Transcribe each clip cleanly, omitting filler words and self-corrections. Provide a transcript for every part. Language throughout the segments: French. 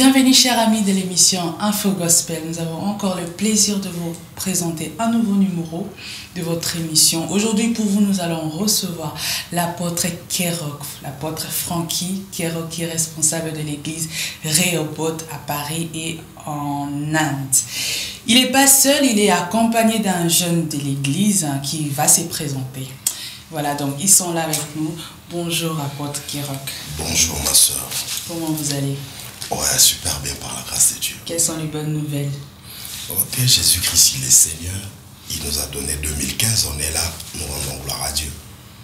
Bienvenue chers amis de l'émission Info Gospel. Nous avons encore le plaisir de vous présenter un nouveau numéro de votre émission. Aujourd'hui pour vous, nous allons recevoir l'apôtre Kerok, l'apôtre Frankie Kerok, qui est responsable de l'église Rehoboth à Paris et en Inde. Il n'est pas seul, il est accompagné d'un jeune de l'église qui va se présenter. Voilà, donc ils sont là avec nous. Bonjour apôtre Kerok. Bonjour ma soeur. Comment vous allez? Ouais, super bien par la grâce de Dieu. Quelles sont les bonnes nouvelles? Ok, Jésus-Christ, il est Seigneur. Il nous a donné 2015, on est là, nous rendons gloire à Dieu.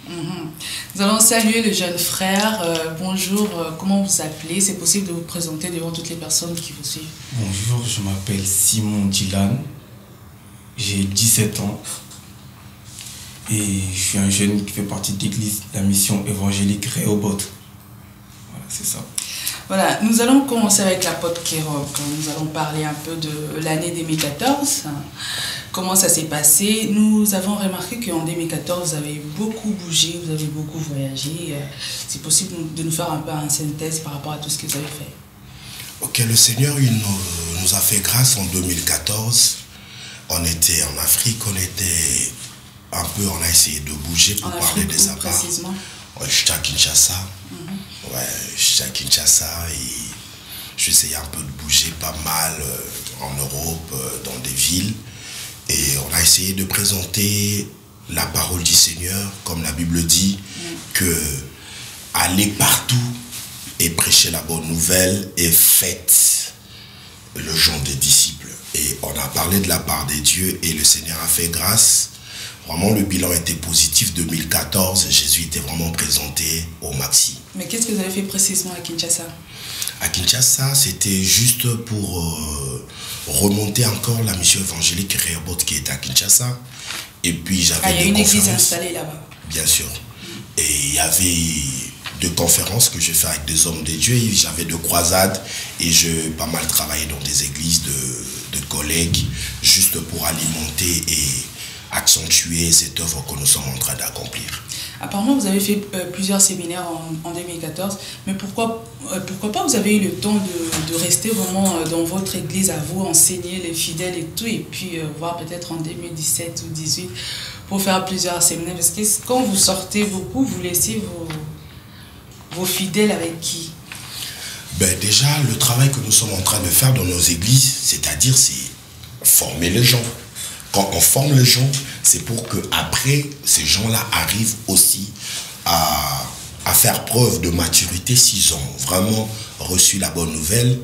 Nous allons saluer le jeune frère. Bonjour, comment vous appelez? C'est possible de vous présenter devant toutes les personnes qui vous suivent. Bonjour, je m'appelle Simon Dylan. J'ai 17 ans. Et je suis un jeune qui fait partie de l'église, la mission évangélique Rehoboth. Voilà, c'est ça. Voilà, nous allons commencer avec l'apôtre Kerok. Nous allons parler un peu de l'année 2014. Comment ça s'est passé? Nous avons remarqué qu'en 2014, vous avez beaucoup bougé, vous avez beaucoup voyagé. C'est possible de nous faire un peu une synthèse par rapport à tout ce que vous avez fait? Ok, le Seigneur, il nous a fait grâce en 2014. On était en Afrique, on a essayé de bouger pour parler de sa part. Précisément? Ouais, j'étais à Kinshasa. Ouais, j'étais à Kinshasa et j'essayais un peu de bouger pas mal en Europe, dans des villes. Et on a essayé de présenter la parole du Seigneur, comme la Bible dit, que aller partout et prêcher la bonne nouvelle et faites le genre des disciples. Et on a parlé de la part des dieux et le Seigneur a fait grâce. Vraiment, le bilan était positif. 2014, Jésus était vraiment présenté au maxi. Mais qu'est-ce que vous avez fait précisément à Kinshasa? À Kinshasa, c'était juste pour remonter encore la mission évangélique Rehoboth qui était à Kinshasa. Et puis j'avais il y a une église installée là-bas. Bien sûr. Et il y avait 2 conférences que j'ai fait avec des hommes de Dieu. J'avais 2 croisades et j'ai pas mal travaillé dans des églises de collègues, juste pour alimenter et accentuer cette œuvre que nous sommes en train d'accomplir. Apparemment, vous avez fait plusieurs séminaires en 2014, mais pourquoi pas vous avez eu le temps de rester vraiment dans votre église à vous enseigner les fidèles et tout, et puis voir peut-être en 2017 ou 2018 pour faire plusieurs séminaires, parce que quand vous sortez beaucoup, vous laissez vos fidèles avec qui? Ben déjà, le travail que nous sommes en train de faire dans nos églises, c'est-à-dire c'est former les gens. Quand on forme les gens, c'est pour que après ces gens-là arrivent aussi à faire preuve de maturité s'ils ont vraiment reçu la bonne nouvelle.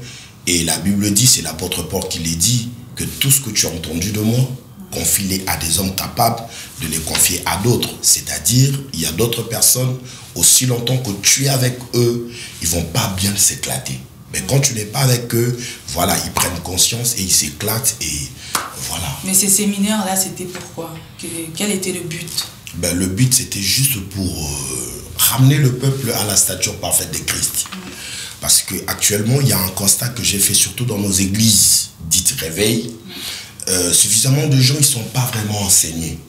Et la Bible dit, c'est l'apôtre Paul qui l'a dit, que tout ce que tu as entendu de moi, confie-les à des hommes capables de les confier à d'autres. C'est-à-dire, il y a d'autres personnes, aussi longtemps que tu es avec eux, ils ne vont pas bien s'éclater. Mais quand tu n'es pas avec eux, voilà, ils prennent conscience et ils s'éclatent et voilà. Mais ces séminaires-là, c'était pourquoi? Quel était le but? Ben, le but, c'était juste pour ramener le peuple à la stature parfaite de Christ. Parce qu'actuellement, il y a un constat que j'ai fait surtout dans nos églises dites réveil. Suffisamment de gens, ils ne sont pas vraiment enseignés.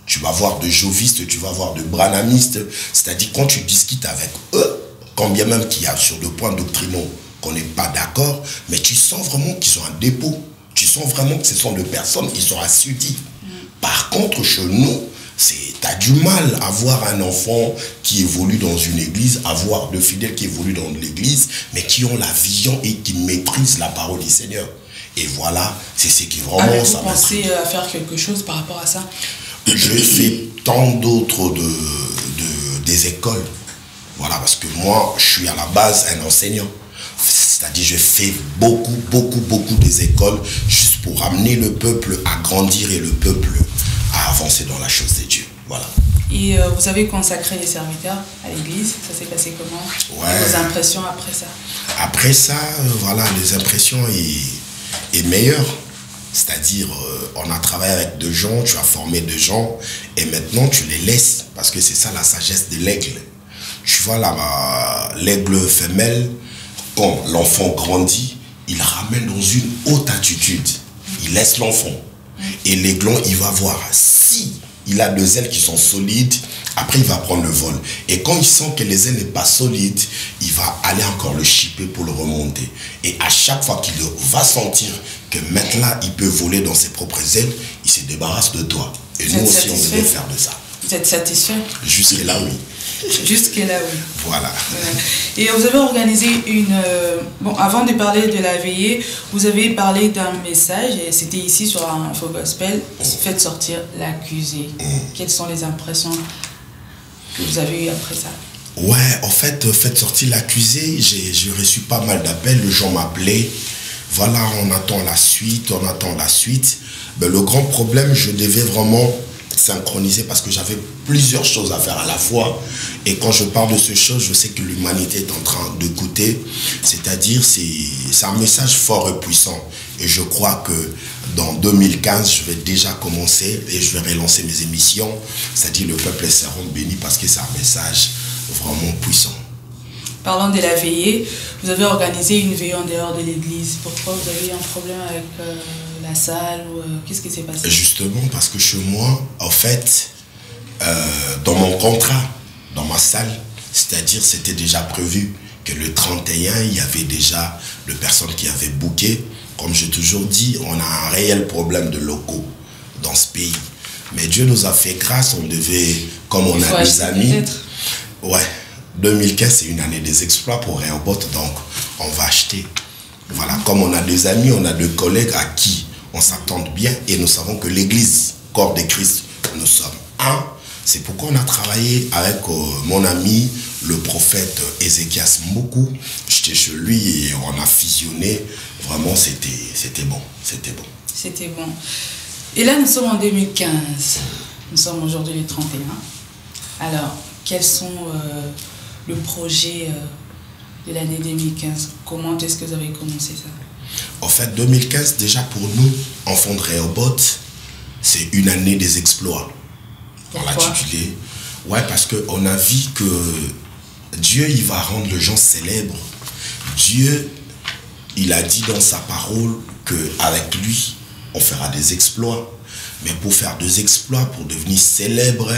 Tu vas voir de jovistes, tu vas voir de branamistes. C'est-à-dire, quand tu discutes avec eux, quand bien même qu'il y a sur le point doctrinaux qu'on n'est pas d'accord, mais tu sens vraiment qu'ils sont un dépôt. Tu sens vraiment que ce sont des personnes qui sont assujetties. Par contre, chez nous, tu as du mal à voir un enfant qui évolue dans une église, à voir de fidèles qui évoluent dans l'église, mais qui ont la vision et qui maîtrisent la parole du Seigneur. Et voilà, c'est ce qui vraiment... Avez-vous pensé à faire quelque chose par rapport à ça? Je fais tant d'autres des écoles. Voilà, parce que moi, je suis à la base un enseignant. C'est-à-dire, je fais beaucoup des écoles juste pour amener le peuple à grandir et le peuple à avancer dans la chose de Dieu. Voilà. Et vous avez consacré les serviteurs à l'église. Ça s'est passé comment? Ouais. Vos impressions après ça? Après ça, voilà, les impressions est meilleure. C'est-à-dire, on a travaillé avec des gens, tu as formé des gens, et maintenant tu les laisses, parce que c'est ça la sagesse de l'aigle. Tu vois là, l'aigle femelle, quand l'enfant grandit, il ramène dans une haute attitude. Il laisse l'enfant. Et l'aiglon, il va voir si il a 2 ailes qui sont solides, Après, il va prendre le vol. Et quand il sent que les ailes n'est pas solide, il va aller encore le chipper pour le remonter. Et à chaque fois qu'il va sentir que maintenant, il peut voler dans ses propres ailes, il se débarrasse de toi. Et nous aussi, on devait faire de ça. Vous êtes satisfait? Jusque-là, oui. Jusque-là, oui. Voilà. Et vous avez organisé une... bon, avant de parler de la veillée, vous avez parlé d'un message, et c'était ici sur Info Gospel, faites sortir l'accusé. Quelles sont les impressions que vous avez eues après ça? Ouais, en fait, faites sortir l'accusé, j'ai reçu pas mal d'appels, les gens m'appelaient. Voilà, on attend la suite, on attend la suite. Ben, le grand problème, je devais vraiment synchroniser parce que j'avais plusieurs choses à faire à la fois. Et quand je parle de ces choses, je sais que l'humanité est en train de goûter. C'est-à-dire, c'est un message fort et puissant. Et je crois que dans 2015, je vais déjà commencer et je vais relancer mes émissions. C'est-à-dire, le peuple sera béni parce que c'est un message vraiment puissant. Parlant de la veillée, vous avez organisé une veillée en dehors de l'église. Pourquoi vous avez eu un problème avec la salle ou qu'est-ce qui s'est passé? Justement parce que chez moi, en fait, dans mon contrat, dans ma salle, c'est-à-dire c'était déjà prévu que le 31, il y avait déjà de personnes qui avaient booké. Comme j'ai toujours dit, on a un réel problème de locaux dans ce pays. Mais Dieu nous a fait grâce, on devait, comme on a des amis, ouais, 2015 c'est une année des exploits pour Rehoboth, donc on va acheter. Voilà, comme on a des amis, on a des collègues à qui on s'attend bien et nous savons que l'église, corps de Christ, nous sommes un. C'est pourquoi on a travaillé avec mon ami, le prophète Ézéchias Mboukou. J'étais chez lui et on a fusionné. Vraiment, c'était bon. C'était bon. C'était bon. Et là, nous sommes en 2015. Nous sommes aujourd'hui le 31. Alors, quels sont le projet de l'année 2015? Comment est-ce que vous avez commencé ça? En fait, 2015, déjà pour nous, enfants de Rehoboth, c'est une année des exploits. On l'a intitulé. Ouais, parce qu'on a vu que Dieu, il va rendre les gens célèbres. Dieu, il a dit dans sa parole qu'avec lui, on fera des exploits. Mais pour faire des exploits, pour devenir célèbre,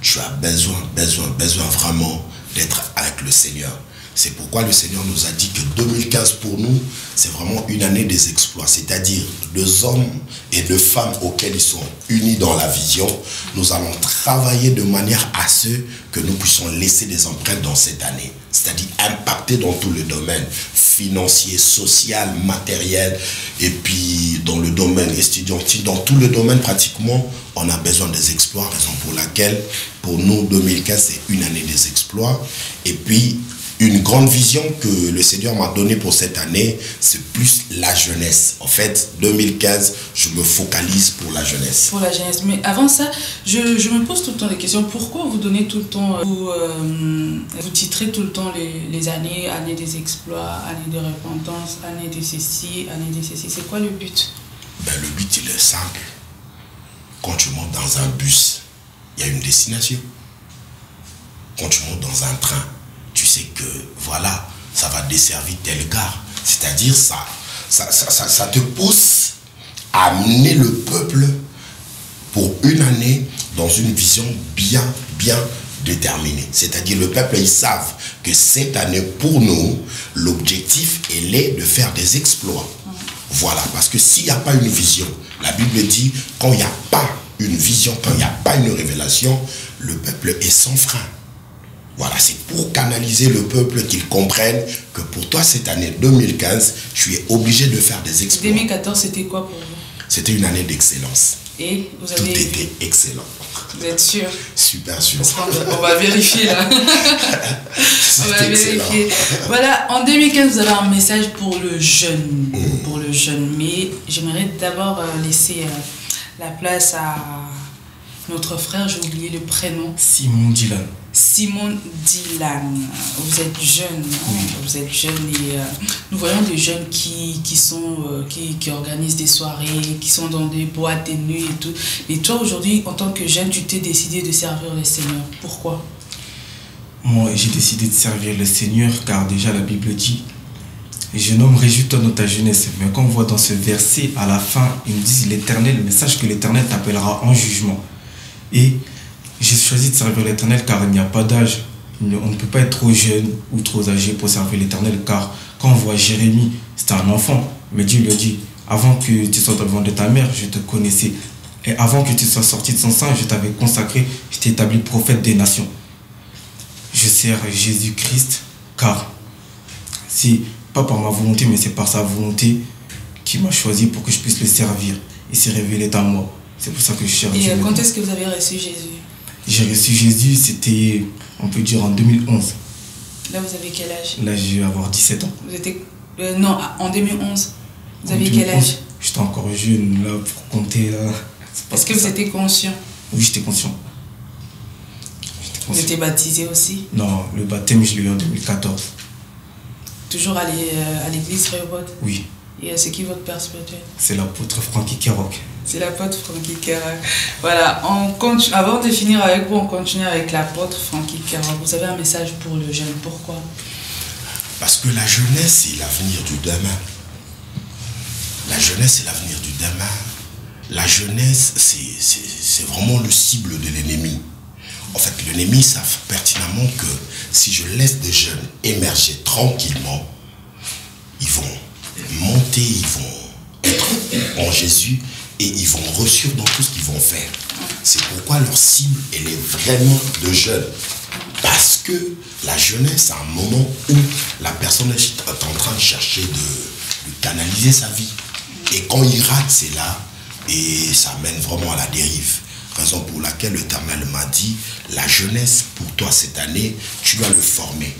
tu as besoin vraiment d'être avec le Seigneur. C'est pourquoi le Seigneur nous a dit que 2015 pour nous, c'est vraiment une année des exploits. C'est-à-dire les hommes et les femmes auxquels ils sont unis dans la vision, nous allons travailler de manière à ce que nous puissions laisser des empreintes dans cette année. C'est-à-dire impacter dans tous les domaines, financier, social, matériel, et puis dans le domaine estudiantil, dans tous les domaines pratiquement, on a besoin des exploits, raison pour laquelle, pour nous, 2015, c'est une année des exploits. Et puis, une grande vision que le Seigneur m'a donnée pour cette année, c'est plus la jeunesse. En fait, 2015, je me focalise pour la jeunesse. Pour la jeunesse. Mais avant ça, je me pose tout le temps des questions. Pourquoi vous donnez tout le temps, vous titrez tout le temps les années, année des exploits, année de repentance, année de ceci, année de ceci. C'est quoi le but? Ben, le but, il est simple. Quand tu montes dans un bus, il y a une destination. Quand tu montes dans un train, tu sais que, voilà, ça va desservir telle gare. C'est-à-dire, ça te pousse à amener le peuple pour une année dans une vision bien déterminée. C'est-à-dire, le peuple, ils savent que cette année, pour nous, l'objectif, elle est de faire des exploits. Voilà, parce que s'il n'y a pas une vision, la Bible dit, quand il n'y a pas une vision, quand il n'y a pas une révélation, le peuple est sans frein. Voilà, c'est pour canaliser le peuple qu'ils comprennent que pour toi, cette année 2015, tu es obligé de faire des exploits. 2014, c'était quoi pour vous? C'était une année d'excellence. Et vous avez... Tout était excellent. Vous êtes sûr? Super sûr. On va vérifier là. On va vérifier. Voilà, en 2015, vous avez un message pour le jeune. Pour le jeune. Mais j'aimerais d'abord laisser la place à notre frère, j'ai oublié le prénom. Simon Dylan. Simon Dylan, vous êtes jeune, vous êtes jeune et nous voyons des jeunes qui organisent des soirées, qui sont dans des boîtes, des nuits et tout. Et toi aujourd'hui, en tant que jeune, tu t'es décidé de servir le Seigneur. Pourquoi? Moi, j'ai décidé de servir le Seigneur car déjà la Bible dit « Jeune homme, réjouis-toi dans ta jeunesse ». Mais quand on voit dans ce verset, à la fin, ils nous disent l'Éternel, mais sache que l'Éternel t'appellera en jugement. Et J'ai choisi de servir l'Éternel car il n'y a pas d'âge. On ne peut pas être trop jeune ou trop âgé pour servir l'Éternel, car quand on voit Jérémie, c'était un enfant. Mais Dieu lui a dit, avant que tu sois dans le ventre de ta mère, je te connaissais. Et avant que tu sois sorti de son sein, je t'avais consacré, je t'ai établi prophète des nations. Je sers Jésus-Christ, car c'est pas par ma volonté, mais c'est par sa volonté qu'il m'a choisi pour que je puisse le servir. Il s'est révélé en moi. C'est pour ça que je cherche Dieu. Et quand est-ce que vous avez reçu Jésus? J'ai reçu Jésus, c'était, on peut dire, en 2011. Là, vous avez quel âge? Là, je vais avoir 17 ans. Vous étiez... non, en 2011. Vous aviez quel âge? J'étais encore jeune, là, pour compter, là. Est-ce que vous étiez conscient? Oui, j'étais conscient. Vous étiez baptisé aussi? Non, le baptême, je l'ai eu en 2014. Toujours à l'église Rehoboth? Oui. Et c'est qui votre père spirituel? C'est l'apôtre Frankie Kerock. C'est l'apôtre Frankie Kerock. Voilà, avant de finir avec vous, on continue avec l'apôtre Frankie Kerock. Vous avez un message pour le jeune, pourquoi? Parce que la jeunesse, c'est l'avenir du demain. La jeunesse, c'est l'avenir du demain. La jeunesse, c'est vraiment le cible de l'ennemi. En fait, l'ennemi savent pertinemment que si je laisse des jeunes émerger tranquillement, ils vont monter, ils vont être en Jésus et ils vont reçu dans tout ce qu'ils vont faire. C'est pourquoi leur cible, elle est vraiment de jeunes. Parce que la jeunesse, c'est un moment où la personne est en train de chercher de canaliser sa vie. Et quand il rate, c'est là, et ça mène vraiment à la dérive. Raison pour laquelle l'Éternel m'a dit, la jeunesse, pour toi cette année, tu dois le former.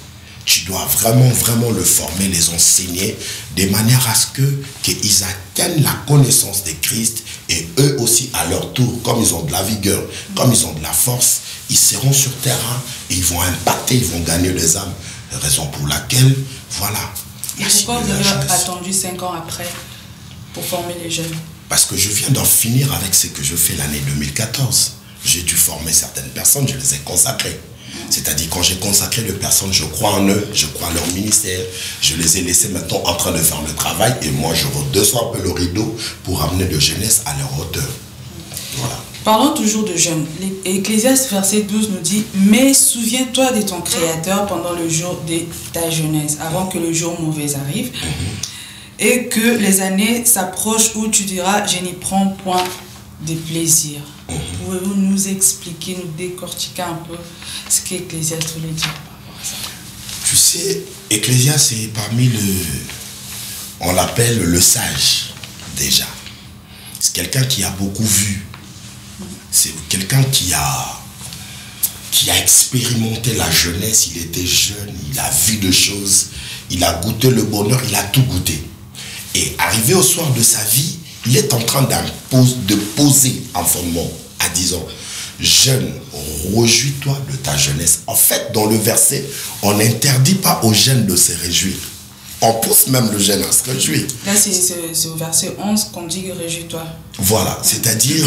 Tu dois vraiment le former, les enseigner, de manière à ce qu'ils atteignent la connaissance de Christ, et eux aussi, à leur tour, comme ils ont de la vigueur, comme ils ont de la force, ils seront sur terrain, et ils vont impacter, ils vont gagner des âmes. Raison pour laquelle, voilà. Et pourquoi vous avez attendu 5 ans après pour former les jeunes? Parce que je viens d'en finir avec ce que je fais l'année 2014. J'ai dû former certaines personnes, je les ai consacrées. C'est-à-dire quand j'ai consacré les personnes, je crois en eux, je crois en leur ministère, je les ai laissés maintenant en train de faire le travail et moi je redescends un peu le rideau pour amener de jeunesse à leur hauteur. Voilà. Parlons toujours de jeunes. Ecclésiaste verset 12 nous dit « Mais souviens-toi de ton Créateur pendant le jour de ta jeunesse, avant que le jour mauvais arrive. Et que les années s'approchent où tu diras, je n'y prends point de plaisir. » Pouvez-vous nous expliquer, nous décortiquer un peu ce qu'Ecclésiaste voulait dire par rapport à ça? Tu sais, Ecclésiaste, c'est parmi on l'appelle le sage, déjà. C'est quelqu'un qui a beaucoup vu. C'est quelqu'un qui a expérimenté la jeunesse. Il était jeune, il a vu des choses, il a goûté le bonheur, il a tout goûté. Et arrivé au soir de sa vie, il est en train de poser un fondement en disant « Jeune, réjouis-toi de ta jeunesse ». En fait, dans le verset, on n'interdit pas aux jeunes de se réjouir. On pousse même le jeune à se réjouir. Là, c'est au verset 11 qu'on dit « Réjouis-toi ». Voilà, c'est-à-dire...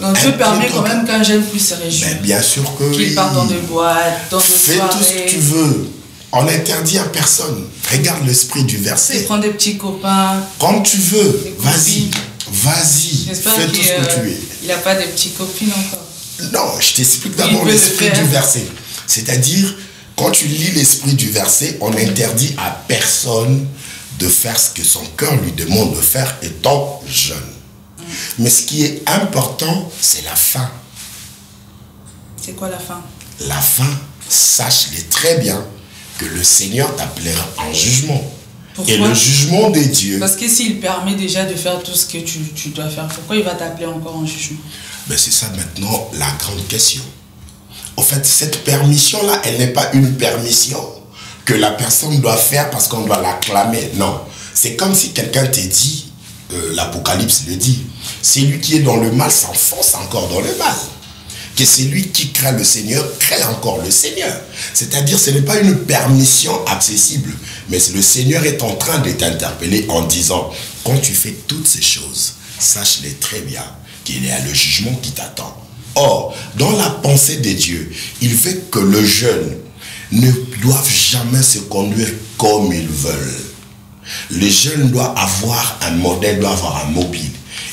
donc Dieu permet quand même qu'un jeune puisse se réjouir. Mais bien sûr que oui. Qu'il parte dans des boîtes, dans des soirées. Fais tout ce que tu veux. On n'interdit à personne. Regarde l'esprit du verset. Prends des petits copains. Comme tu veux. Vas-y. Vas-y. Fais tout ce que tu es. Il n'a pas de petits copines encore. Non, je t'explique d'abord l'esprit du verset. C'est-à-dire, quand tu lis l'esprit du verset, on n'interdit à personne de faire ce que son cœur lui demande de faire étant jeune. Mais ce qui est important, c'est la fin. C'est quoi la fin? La fin, sache-le très bien, que le Seigneur t'appellera en jugement. Pourquoi? Et le jugement des dieux. Parce que s'il permet déjà de faire tout ce que tu dois faire, pourquoi il va t'appeler encore en jugement? Ben c'est ça maintenant la grande question. En fait, cette permission-là, elle n'est pas une permission que la personne doit faire parce qu'on doit l'acclamer. Non. C'est comme si quelqu'un te dit, l'Apocalypse le dit, celui qui est dans le mal s'enfonce encore dans le mal. Que celui qui craint le Seigneur craint encore le Seigneur. C'est-à-dire, ce n'est pas une permission accessible, mais le Seigneur est en train de t'interpeller en disant, quand tu fais toutes ces choses, sache-les très bien qu'il y a le jugement qui t'attend. Or, dans la pensée de Dieu, il veut que le jeune ne doive jamais se conduire comme ils veulent. Le jeune doit avoir un modèle, doit avoir un mobile.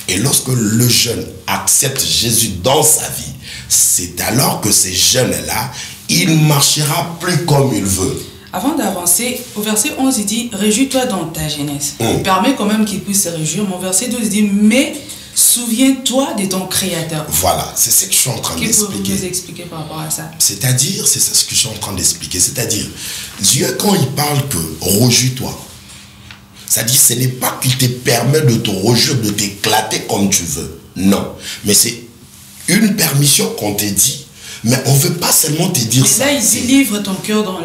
Et lorsque le jeune accepte Jésus dans sa vie, c'est alors que ces jeunes-là, il ne marchera plus comme il veut. Avant d'avancer, au verset 11, il dit « Réjouis-toi dans ta jeunesse ». Il permet quand même qu'il puisse se réjouir. Mais au verset 12, il dit « Mais souviens-toi de ton Créateur ». Voilà, c'est ce que je suis en train d'expliquer. Qu'est-ce que vous nous expliquer par rapport à ça? C'est-à-dire, c'est ça ce que je suis en train d'expliquer. C'est-à-dire, Dieu, quand il parle que « réjouis-toi », c'est-à-dire, ce n'est pas qu'il te permet de te réjouir, de t'éclater comme tu veux. Non. Mais c'est une permission qu'on te dit. Mais on ne veut pas seulement te dire ça. Là, il dit, livre ton cœur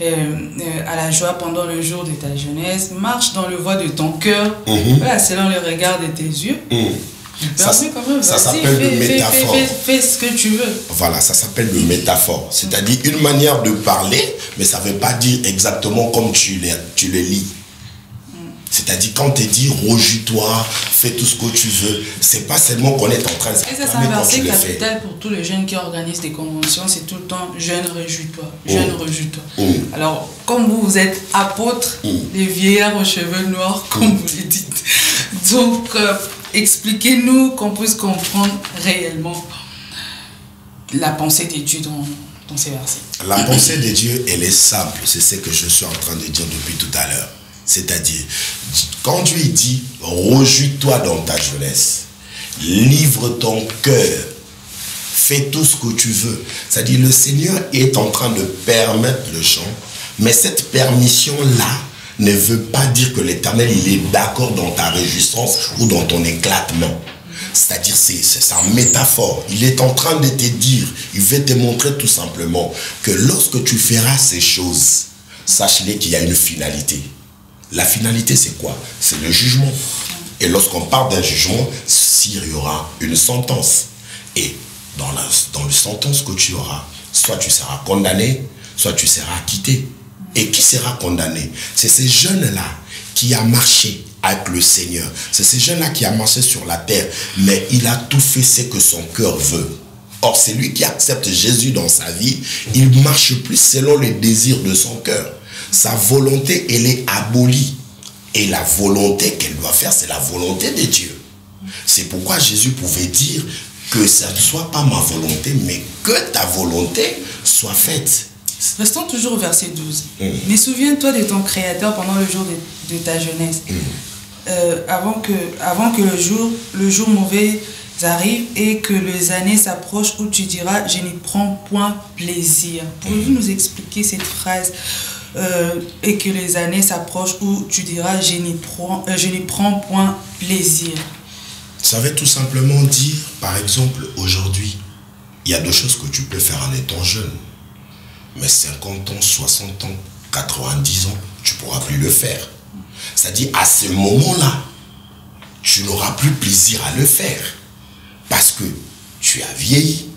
à la joie pendant le jour de ta jeunesse. Marche dans le voie de ton cœur. Voilà, selon le regard de tes yeux. Ça s'appelle le métaphore. Fais ce que tu veux. Voilà, ça s'appelle le métaphore. C'est-à-dire une manière de parler, mais ça ne veut pas dire exactement comme tu le lis. C'est-à-dire quand tu dis réjouis-toi, fais tout ce que tu veux, c'est pas seulement qu'on est en train de c'est un verset capital pour tous les jeunes qui organisent des conventions, c'est tout le temps jeune réjouis-toi, jeune réjouis-toi. Alors comme vous êtes apôtres, les vieillards aux cheveux noirs, comme vous le dites, donc expliquez-nous qu'on puisse comprendre réellement la pensée de Dieu dans ces versets. La pensée de Dieu, elle est simple, c'est ce que je suis en train de dire depuis tout à l'heure. C'est-à-dire, quand Dieu dit « réjouis-toi dans ta jeunesse, livre ton cœur, fais tout ce que tu veux », c'est-à-dire le Seigneur est en train de permettre le chant, mais cette permission-là ne veut pas dire que l'Éternel il est d'accord dans ta réjouissance ou dans ton éclatement. C'est-à-dire, c'est une métaphore. Il est en train de te dire, il veut te montrer tout simplement que lorsque tu feras ces choses, sache-les qu'il y a une finalité. La finalité, c'est quoi? C'est le jugement. Et lorsqu'on parle d'un jugement, s'il y aura une sentence. Et dans le sentence que tu auras, soit tu seras condamné, soit tu seras acquitté. Et qui sera condamné? C'est ces jeunes-là qui a marché avec le Seigneur. C'est ces jeunes-là qui a marché sur la terre. Mais il a tout fait ce que son cœur veut. Or, c'est lui qui accepte Jésus dans sa vie. Il ne marche plus selon les désirs de son cœur. Sa volonté, elle est abolie. Et la volonté qu'elle doit faire, c'est la volonté de Dieu. C'est pourquoi Jésus pouvait dire que ça ne soit pas ma volonté, mais que ta volonté soit faite. Restons toujours au verset 12. Mais souviens-toi de ton Créateur pendant le jour de ta jeunesse. Avant que le jour mauvais arrive et que les années s'approchent où tu diras « je n'y prends point plaisir ». Pouvez-vous nous expliquer cette phrase et que les années s'approchent où tu diras je n'y prends point plaisir. Ça veut tout simplement dire, par exemple, aujourd'hui, il y a deux choses que tu peux faire en étant jeune. Mais 50 ans, 60 ans, 90 ans, tu ne pourras plus le faire. C'est-à-dire, à ce moment-là, tu n'auras plus plaisir à le faire. Parce que tu as vieilli,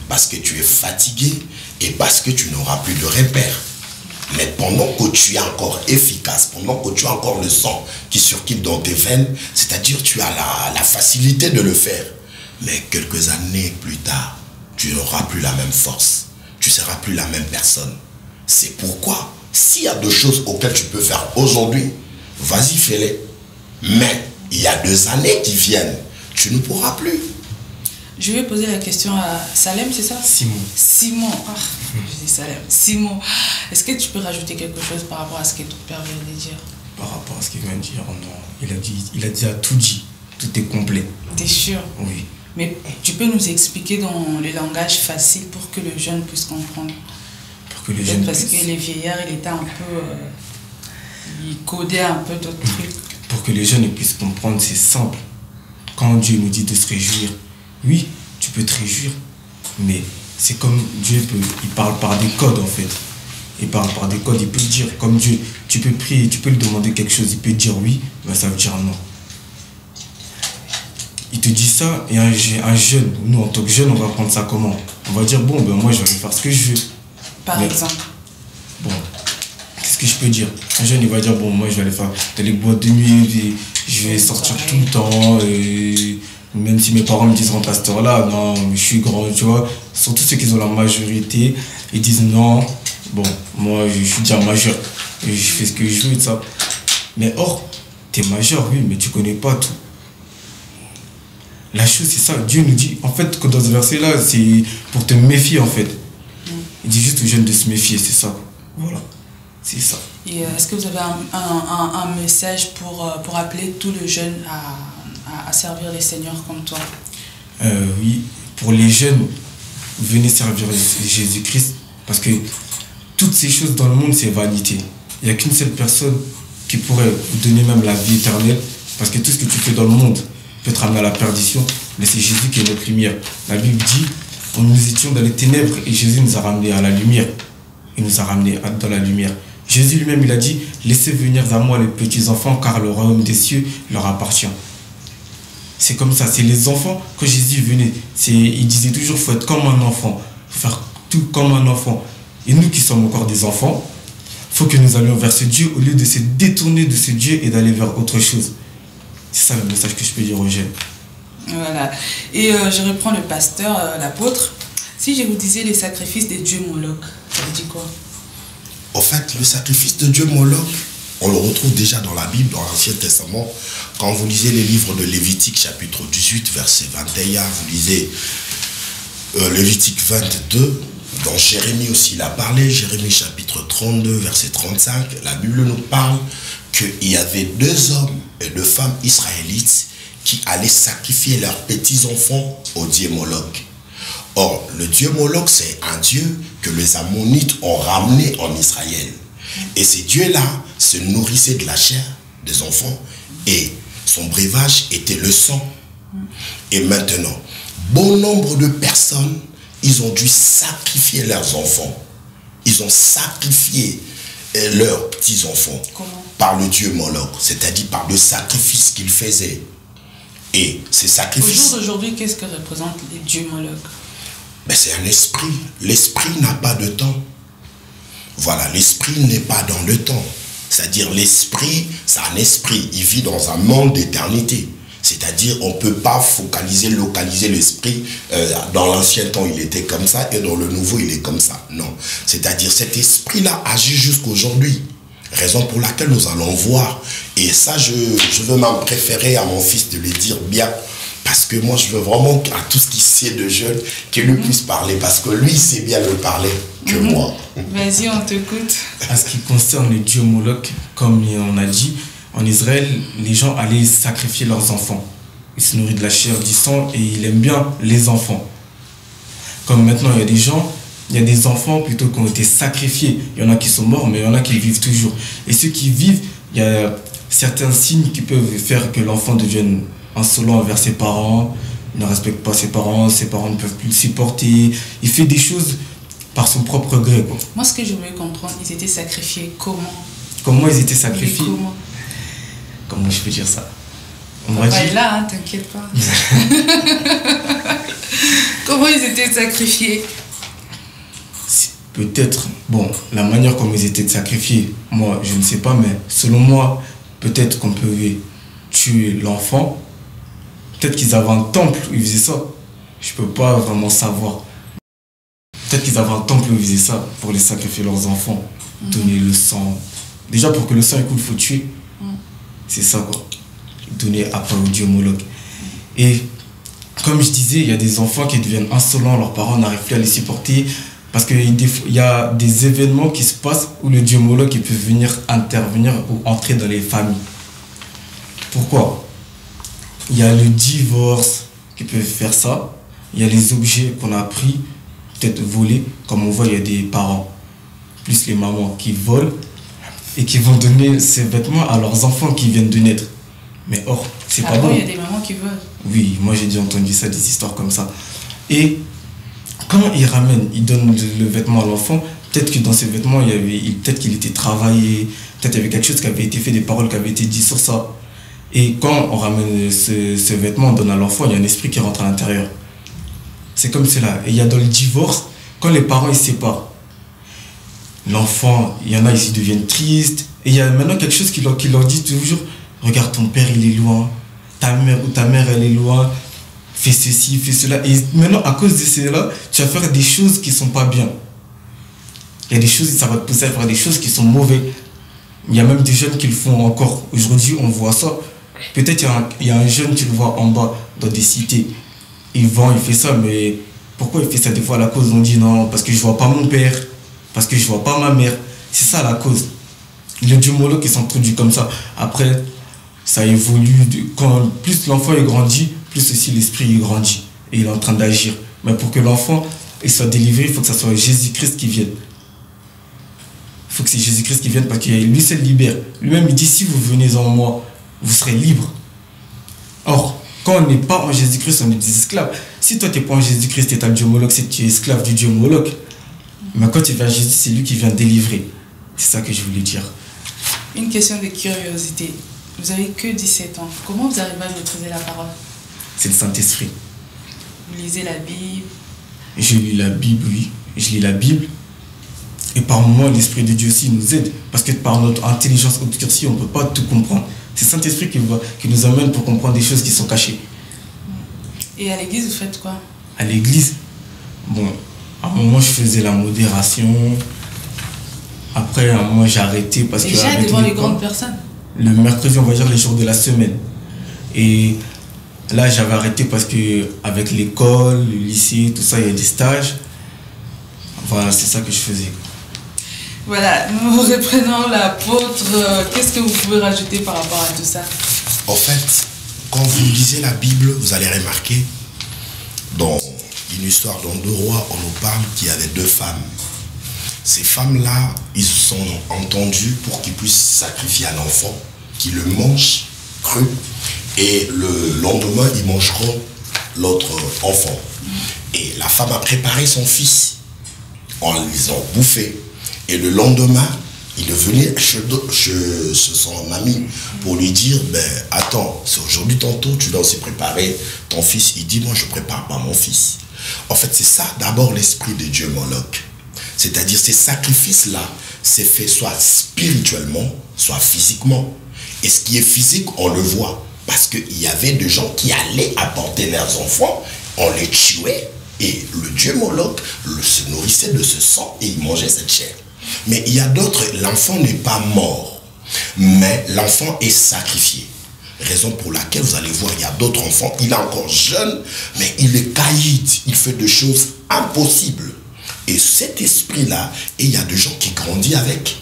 parce que tu es fatigué et parce que tu n'auras plus de repères. Mais pendant que tu es encore efficace, pendant que tu as encore le sang qui circule dans tes veines, c'est-à-dire tu as la facilité de le faire. Mais quelques années plus tard, tu n'auras plus la même force. Tu ne seras plus la même personne. C'est pourquoi, s'il y a deux choses auxquelles tu peux faire aujourd'hui, vas-y, fais-les. Mais il y a 2 années qui viennent, tu ne pourras plus. Je vais poser la question à Salem, c'est ça? Simon. Ah, je dis Salem. Simon, est-ce que tu peux rajouter quelque chose par rapport à ce que ton père vient de dire? Par rapport à ce qu'il vient de dire, non. Il a déjà tout dit. Tout est complet. T'es sûr? Oui. Mais tu peux nous expliquer dans le langage facile pour que le jeune puisse comprendre? Pour que le jeune parce que les vieillards, il était un peu... il codait un peu d'autres trucs. Pour que les jeunes puissent comprendre, c'est simple. Quand Dieu nous dit de se réjouir, oui, tu peux te réjouir, mais c'est comme Dieu il parle par des codes en fait. Il parle par des codes, il peut dire comme Dieu, tu peux prier, tu peux lui demander quelque chose, il peut dire oui, mais ça veut dire non. Il te dit ça et un jeune, nous en tant que jeune, on va prendre ça comment? On va dire bon, ben moi je vais faire ce que je veux. Par exemple. Bon, qu'est-ce que je peux dire? Un jeune il va dire bon, moi je vais aller faire les boîtes de nuit, je vais sortir tout le temps. Même si mes parents me disent rentre à cette heure-là, non, mais je suis grand, tu vois. Surtout ceux qui ont la majorité, ils disent non, bon, moi je suis déjà majeur, je fais ce que je veux et tout ça. Mais or, tu es majeur, oui, mais tu connais pas tout. La chose, c'est ça. Dieu nous dit, en fait, que dans ce verset-là, c'est pour te méfier, en fait. Il dit juste aux jeunes de se méfier, c'est ça. Voilà, c'est ça. Et est-ce que vous avez un message pour appeler tous les jeunes à servir les seigneurs comme toi? Oui, pour les jeunes, venez servir Jésus-Christ, parce que toutes ces choses dans le monde, c'est vanité. Il n'y a qu'une seule personne qui pourrait vous donner même la vie éternelle, parce que tout ce que tu fais dans le monde peut te ramener à la perdition, mais c'est Jésus qui est notre lumière. La Bible dit, nous étions dans les ténèbres et Jésus nous a ramenés à la lumière. Il nous a ramenés dans la lumière. Jésus lui-même, il a dit, laissez venir à moi les petits enfants, car le royaume des cieux leur appartient. C'est comme ça, c'est les enfants. Quand Jésus venait, il disait toujours, il faut être comme un enfant, il faut faire tout comme un enfant. Et nous qui sommes encore des enfants, il faut que nous allions vers ce Dieu au lieu de se détourner de ce Dieu et d'aller vers autre chose. C'est ça le message que je peux dire aux jeunes. Voilà. Et je reprends le pasteur, l'apôtre. Si je vous disais les sacrifices des dieux Moloch, ça vous dit quoi? En fait, le sacrifice de Dieu Moloch, on le retrouve déjà dans la Bible, dans l'Ancien Testament. Quand vous lisez les livres de Lévitique, chapitre 18, verset 21, vous lisez Lévitique 22, dans Jérémie aussi, il a parlé, Jérémie chapitre 32, verset 35, la Bible nous parle qu'il y avait 2 hommes et 2 femmes israélites qui allaient sacrifier leurs petits-enfants au dieu Moloch. Or, le dieu Moloch, c'est un dieu que les Ammonites ont ramené en Israël. Et ces dieux-là se nourrissaient de la chair des enfants et son breuvage était le sang. Et maintenant, bon nombre de personnes, ils ont dû sacrifier leurs enfants. Ils ont sacrifié leurs petits-enfants par le dieu Moloch, c'est-à-dire par le sacrifice qu'ils faisaient. Et ces sacrifices... Au jour d'aujourd'hui, qu'est-ce que représentent les dieux Moloch? Mais c'est un esprit. L'esprit n'a pas de temps. Voilà, l'esprit n'est pas dans le temps. C'est-à-dire l'esprit, c'est un esprit. Il vit dans un monde d'éternité. C'est-à-dire on ne peut pas focaliser, localiser l'esprit. Dans l'ancien temps, il était comme ça et dans le nouveau, il est comme ça. Non. C'est-à-dire cet esprit-là agit jusqu'aujourd'hui. Raison pour laquelle nous allons voir. Et ça, je veux même préférer à mon fils de le dire bien. Parce que moi, je veux vraiment à tout ce qui sait de jeune, qu'il lui puisse parler. Parce que lui, il sait bien le parler que moi. Vas-y, on t'écoute. À ce qui concerne le dieu Moloch, comme on a dit, en Israël, les gens allaient sacrifier leurs enfants. Ils se nourrissent de la chair, du sang, et il aime bien les enfants. Comme maintenant, il y a des gens, il y a des enfants plutôt qui ont été sacrifiés. Il y en a qui sont morts, mais il y en a qui vivent toujours. Et ceux qui vivent, il y a certains signes qui peuvent faire que l'enfant devienne insolent envers ses parents, il ne respecte pas ses parents ne peuvent plus le supporter. Il fait des choses par son propre gré, quoi. Moi, ce que je voulais comprendre, ils étaient sacrifiés comment? Comment ils étaient sacrifiés? Comment je peux dire ça? On va dire là, hein, t'inquiète pas. Comment ils étaient sacrifiés? Peut-être, bon, la manière comme ils étaient sacrifiés, moi, je ne sais pas, mais selon moi, peut-être qu'on pouvait tuer l'enfant. Peut-être qu'ils avaient un temple où ils faisaient ça. Je ne peux pas vraiment savoir. Peut-être qu'ils avaient un temple où ils faisaient ça pour les sacrifier leurs enfants. Donner le sang. Déjà, pour que le sang coule, il faut tuer. C'est ça, quoi. Donner à part au dieu Moloch. Et comme je disais, il y a des enfants qui deviennent insolents. Leurs parents n'arrivent plus à les supporter. Parce qu'il y a des événements qui se passent où le dieu Moloch peut venir intervenir ou entrer dans les familles. Pourquoi? Il y a le divorce qui peut faire ça. Il y a les objets qu'on a pris, peut-être volés. Comme on voit, il y a des parents, plus les mamans, qui volent et qui vont donner ces vêtements à leurs enfants qui viennent de naître. Mais or, c'est pas bon. Il y a des mamans qui volent. Oui, moi j'ai déjà entendu ça, des histoires comme ça. Et quand ils ramènent, ils donnent le vêtement à l'enfant, peut-être que dans ces vêtements, peut-être qu'il était travaillé, peut-être qu'il y avait quelque chose qui avait été fait, des paroles qui avaient été dites sur ça. Et quand on ramène ce vêtement, on donne à l'enfant, il y a un esprit qui rentre à l'intérieur. C'est comme cela. Et il y a dans le divorce, quand les parents ils se séparent, l'enfant, il y en a, ils deviennent tristes. Et il y a maintenant quelque chose qui leur dit toujours, regarde, ton père, il est loin, ta mère ou ta mère, elle est loin, fais ceci, fais cela. Et maintenant, à cause de cela, tu vas faire des choses qui ne sont pas bien. Il y a des choses, ça va te pousser à faire des choses qui sont mauvaises. Il y a même des jeunes qui le font encore. Aujourd'hui, on voit ça. Peut-être il y a un jeune, tu le vois en bas, dans des cités. Il vend, il fait ça, mais pourquoi il fait ça? Des fois, la cause, on dit non, parce que je vois pas mon père, parce que je vois pas ma mère. C'est ça la cause. Le Dieu Moloch qui s'introduit comme ça. Après, ça évolue. Quand plus l'enfant est grandi, plus aussi l'esprit est grandi. Et il est en train d'agir. Mais pour que l'enfant soit délivré, il faut que ça soit Jésus-Christ qui vienne. Il faut que c'est Jésus-Christ qui vienne parce que lui seul libère. Lui-même, il dit, si vous venez en moi, vous serez libre. Or, quand on n'est pas en Jésus-Christ, on est des esclaves. Si toi, tu n'es pas en Jésus-Christ, tu es un Dieu Moloch, c'est que tu es esclave du Dieu Moloch. Mais quand tu viens à Jésus, c'est lui qui vient délivrer. C'est ça que je voulais dire. Une question de curiosité. Vous avez que 17 ans. Comment vous arrivez à maîtriser la parole? C'est le Saint-Esprit. Vous lisez la Bible? Je lis la Bible, oui. Je lis la Bible. Et par moments, l'Esprit de Dieu aussi nous aide. Parce que par notre intelligence obscurcie, on ne peut pas tout comprendre. C'est le Saint-Esprit qui nous amène pour comprendre des choses qui sont cachées. Et à l'église, vous faites quoi? À l'église, bon, à un moment, je faisais la modération. Après, à un moment, j'ai arrêté parce que... Déjà devant les grandes personnes? Le mercredi, on va dire les jours de la semaine. Et là, j'avais arrêté parce que avec l'école, le lycée, tout ça, il y a des stages. Voilà, c'est ça que je faisais. Voilà, nous reprenons l'apôtre. Qu'est-ce que vous pouvez rajouter par rapport à tout ça? En fait, quand vous lisez la Bible, vous allez remarquer, dans une histoire dans 2 Rois, on nous parle qu'il y avait 2 femmes. Ces femmes-là, ils se sont entendus pour qu'ils puissent sacrifier un enfant, qu'ils le mangent cru, et le lendemain, ils mangeront l'autre enfant. Et la femme a préparé son fils en les ont bouffés. Et le lendemain, il est venu chez son ami pour lui dire, ben attends, c'est aujourd'hui ton tour, tu dois aussi préparer ton fils. Il dit, moi je prépare pas mon fils. En fait, c'est ça d'abord l'esprit de Dieu Moloch. C'est-à-dire ces sacrifices-là, c'est fait soit spirituellement, soit physiquement. Et ce qui est physique, on le voit. Parce qu'il y avait des gens qui allaient apporter leurs enfants, on les tuait, et le Dieu Moloch se nourrissait de ce sang et il mangeait cette chair. Mais il y a d'autres, l'enfant n'est pas mort, mais l'enfant est sacrifié. Raison pour laquelle vous allez voir, il y a d'autres enfants, il est encore jeune, mais il est caïd, il fait des choses impossibles. Et cet esprit-là, et il y a des gens qui grandissent avec.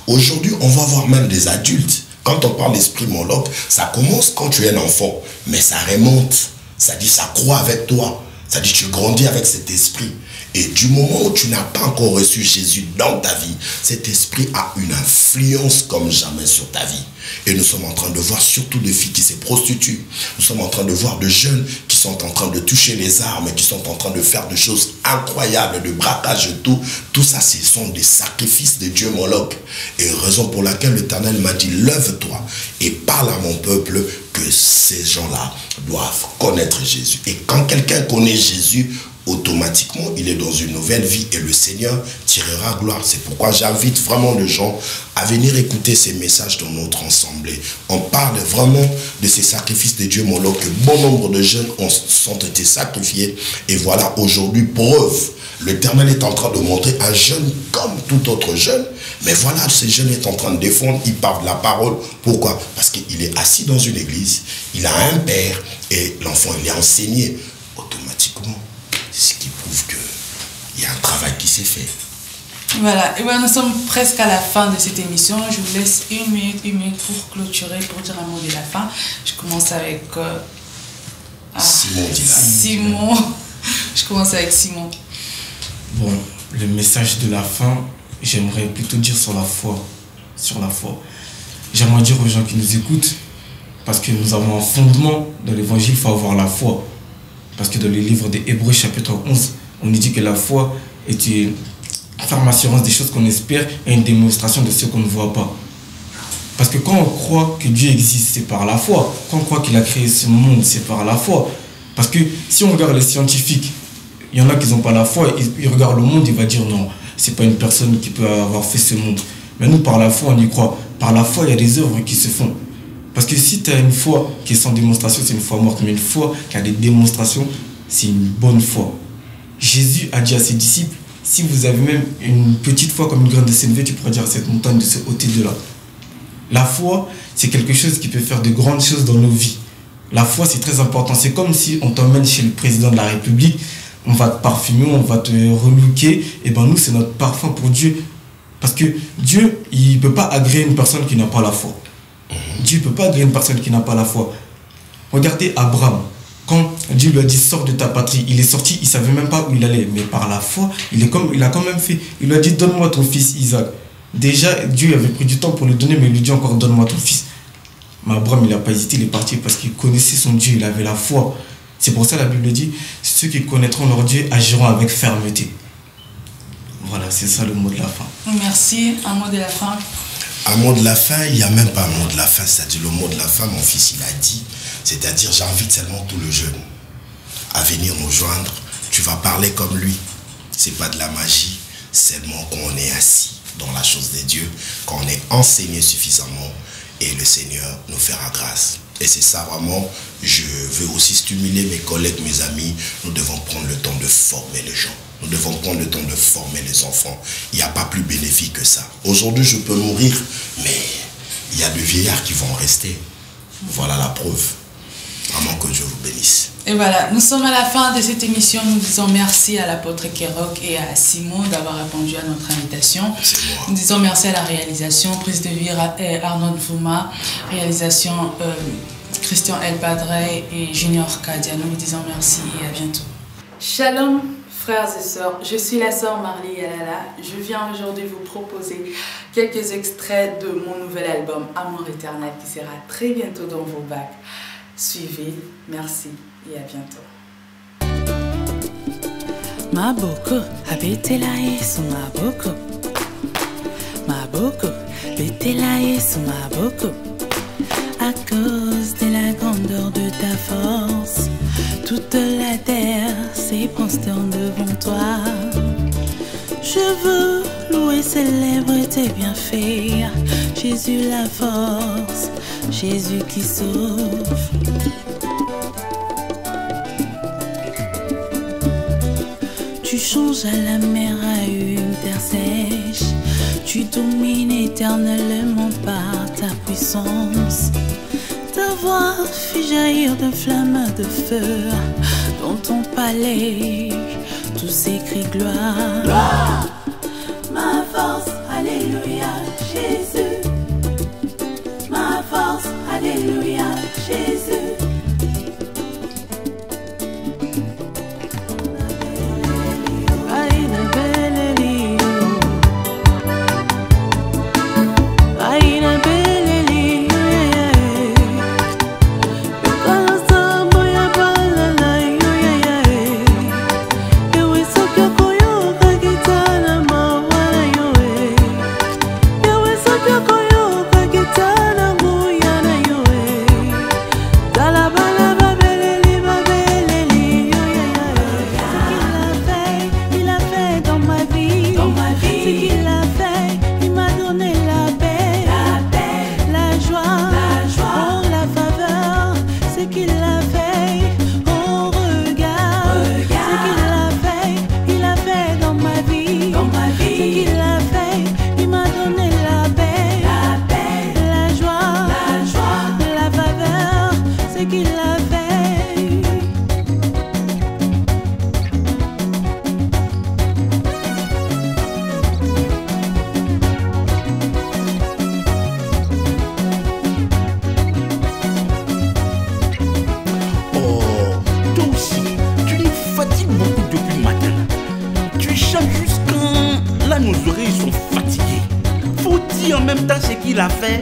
Aujourd'hui, on va voir même des adultes. Quand on parle d'esprit Moloch, ça commence quand tu es un enfant, mais ça remonte. Ça dit, ça croît avec toi. Ça dit, tu grandis avec cet esprit. Et du moment où tu n'as pas encore reçu Jésus dans ta vie, cet esprit a une influence comme jamais sur ta vie. Et nous sommes en train de voir surtout des filles qui se prostituent. Nous sommes en train de voir de jeunes qui sont en train de toucher les armes, qui sont en train de faire des choses incroyables, de braquage et tout. Tout ça, ce sont des sacrifices de Dieu Moloch. Et raison pour laquelle l'Éternel m'a dit, lève-toi et parle à mon peuple que ces gens-là doivent connaître Jésus. Et quand quelqu'un connaît Jésus, automatiquement, il est dans une nouvelle vie et le Seigneur tirera gloire. C'est pourquoi j'invite vraiment les gens à venir écouter ces messages dans notre assemblée. On parle vraiment de ces sacrifices de Dieu Moloch, que bon nombre de jeunes sont été sacrifiés. Et voilà, aujourd'hui, preuve. L'Éternel est en train de montrer un jeune comme tout autre jeune. Mais voilà, ce jeune est en train de défendre, il parle de la parole. Pourquoi? Parce qu'il est assis dans une église, il a un père et l'enfant, il est enseigné. Automatiquement, c'est ce qui prouve qu'il y a un travail qui s'est fait. Voilà, et bien, nous sommes presque à la fin de cette émission. Je vous laisse une minute pour clôturer, pour dire un mot de la fin. Je commence avec Simon. Je commence avec Simon. Bon, le message de la fin, j'aimerais plutôt dire sur la foi. Sur la foi. J'aimerais dire aux gens qui nous écoutent, parce que nous avons un fondement dans l'évangile, il faut avoir la foi. Parce que dans le livre des Hébreux chapitre 11, on nous dit que la foi est une ferme assurance des choses qu'on espère et une démonstration de ce qu'on ne voit pas. Parce que quand on croit que Dieu existe, c'est par la foi. Quand on croit qu'il a créé ce monde, c'est par la foi. Parce que si on regarde les scientifiques, il y en a qui n'ont pas la foi, ils regardent le monde, ils vont dire non, c'est pas une personne qui peut avoir fait ce monde. Mais nous, par la foi, on y croit. Par la foi, il y a des œuvres qui se font. Parce que si tu as une foi qui est sans démonstration, c'est une foi morte. Mais une foi qui a des démonstrations, c'est une bonne foi. Jésus a dit à ses disciples, si vous avez même une petite foi comme une graine de sénévé, tu pourras dire à cette montagne de se ôter de là. La foi, c'est quelque chose qui peut faire de grandes choses dans nos vies. La foi, c'est très important. C'est comme si on t'emmène chez le président de la République, on va te parfumer, on va te relooker. Et ben nous, c'est notre parfum pour Dieu. Parce que Dieu, il ne peut pas agréer une personne qui n'a pas la foi. Dieu ne peut pas agréer une personne qui n'a pas la foi. Regardez Abraham. Quand Dieu lui a dit sors de ta patrie, il est sorti, il ne savait même pas où il allait. Mais par la foi, il a quand même fait. Il lui a dit donne-moi ton fils Isaac. Déjà, Dieu avait pris du temps pour le donner, mais il lui dit encore donne-moi ton fils. Mais Abraham, il n'a pas hésité, il est parti parce qu'il connaissait son Dieu, il avait la foi. C'est pour ça que la Bible dit ceux qui connaîtront leur Dieu agiront avec fermeté. Voilà, c'est ça le mot de la fin. Merci. Un mot de la fin. Un mot de la fin, il n'y a même pas un mot de la fin. C'est-à-dire le mot de la fin, mon fils, il a dit. C'est-à-dire, j'invite seulement tout le jeune à venir nous joindre. Tu vas parler comme lui. C'est pas de la magie. Seulement qu'on est assis dans la chose de Dieu, qu'on est enseigné suffisamment et le Seigneur nous fera grâce. Et c'est ça vraiment, je veux aussi stimuler mes collègues, mes amis. Nous devons prendre le temps de former les gens. Nous devons prendre le temps de former les enfants. Il n'y a pas plus bénéfique que ça. Aujourd'hui, je peux mourir, mais il y a des vieillards qui vont rester. Voilà la preuve. Vraiment que Dieu vous bénisse. Et voilà, nous sommes à la fin de cette émission. Nous disons merci à l'apôtre Kerock et à Simon d'avoir répondu à notre invitation. Nous disons merci à la réalisation, prise de vie Arnaud Vouma, réalisation Christian El Padre et Junior Kadia. Nous disons merci et à bientôt. Shalom frères et sœurs, je suis la sœur Marley Yalala. Je viens aujourd'hui vous proposer quelques extraits de mon nouvel album Amour éternel qui sera très bientôt dans vos bacs. Suivez, merci et à bientôt. Maboko, abetela Yesu maboko. Maboko, betela Yesu maboko. À cause de la grandeur de ta force, toute la terre s'ébranle devant toi. Je veux louer, célébrer tes bienfaits. Jésus la force, Jésus qui sauve. Tu changes à la mer à une terre sèche. Tu domines éternellement par ta puissance. Ta voix fait jaillir de flammes de feu. Dans ton palais, tout s'écrie gloire. Gloire, ma force, alléluia, Jésus. Ma force, alléluia, Jésus. Nos oreilles sont fatiguées. Faut dire en même temps ce qu'il a fait.